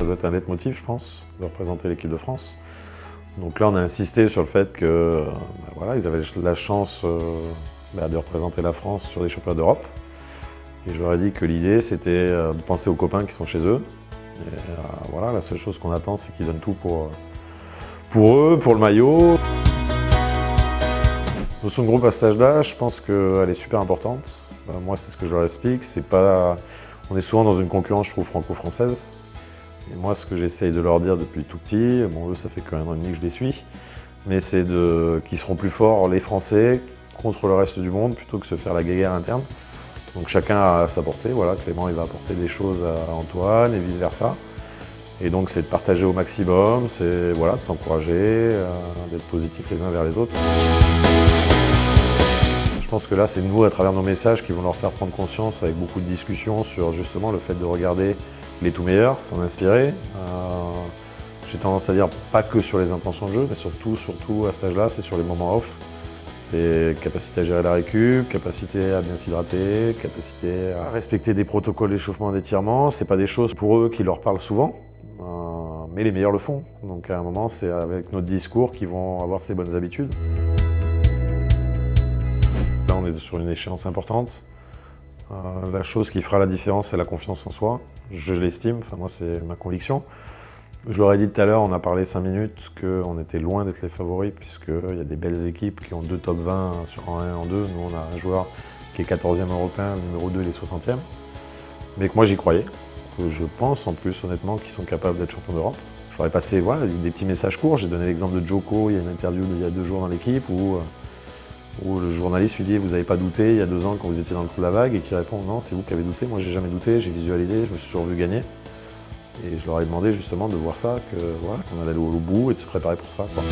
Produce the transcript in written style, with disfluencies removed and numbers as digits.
Ça doit être un leitmotiv, je pense, de représenter l'équipe de France. Donc là, on a insisté sur le fait que voilà, ils avaient la chance de représenter la France sur les championnats d'Europe. Et je leur ai dit que l'idée, c'était de penser aux copains qui sont chez eux. Et voilà, la seule chose qu'on attend, c'est qu'ils donnent tout pour eux, pour le maillot. La notion de groupe à cet âge-là, je pense qu'elle est super importante. Moi, c'est ce que je leur explique. On est souvent dans une concurrence, je trouve, franco-française. Et moi, ce que j'essaye de leur dire depuis tout petit, bon, eux, ça fait qu'1 an et demi que je les suis, mais c'est qu'ils seront plus forts, les Français, contre le reste du monde, plutôt que se faire la guéguerre interne. Donc chacun a sa portée. Voilà, Clément, il va apporter des choses à Antoine et vice-versa. Et donc, c'est de partager au maximum, c'est voilà, de s'encourager, d'être positifs les uns vers les autres. Je pense que là, c'est nous, à travers nos messages, qui vont leur faire prendre conscience avec beaucoup de discussions sur justement le fait de regarder les tout meilleurs, s'en inspirer. J'ai tendance à dire pas que sur les intentions de jeu, mais surtout à cet âge-là, c'est sur les moments off. C'est capacité à gérer la récup, capacité à bien s'hydrater, capacité à respecter des protocoles d'échauffement et d'étirement. C'est pas des choses pour eux qui leur parlent souvent, mais les meilleurs le font. Donc à un moment, c'est avec notre discours qu'ils vont avoir ces bonnes habitudes. Là, on est sur une échéance importante. La chose qui fera la différence, c'est la confiance en soi. Je l'estime, enfin moi c'est ma conviction. Je leur ai dit tout à l'heure, on a parlé 5 minutes, qu'on était loin d'être les favoris, puisqu'il y a des belles équipes qui ont 2 top 20 sur en 1 et en 2. Nous, on a un joueur qui est 14e européen, le numéro 2, il est 60e. Mais que moi, j'y croyais. Que je pense, en plus, honnêtement, qu'ils sont capables d'être champions d'Europe. Je leur ai passé voilà, des petits messages courts. J'ai donné l'exemple de Djoko, il y a une interview il y a 2 jours dans l'équipe, où le journaliste lui dit « Vous n'avez pas douté il y a 2 ans quand vous étiez dans le trou de la vague ?» et qui répond « Non, c'est vous qui avez douté, moi j'ai jamais douté, j'ai visualisé, je me suis toujours vu gagner. » Et je leur ai demandé justement de voir ça, qu'on allait aller au bout et de se préparer pour ça, quoi.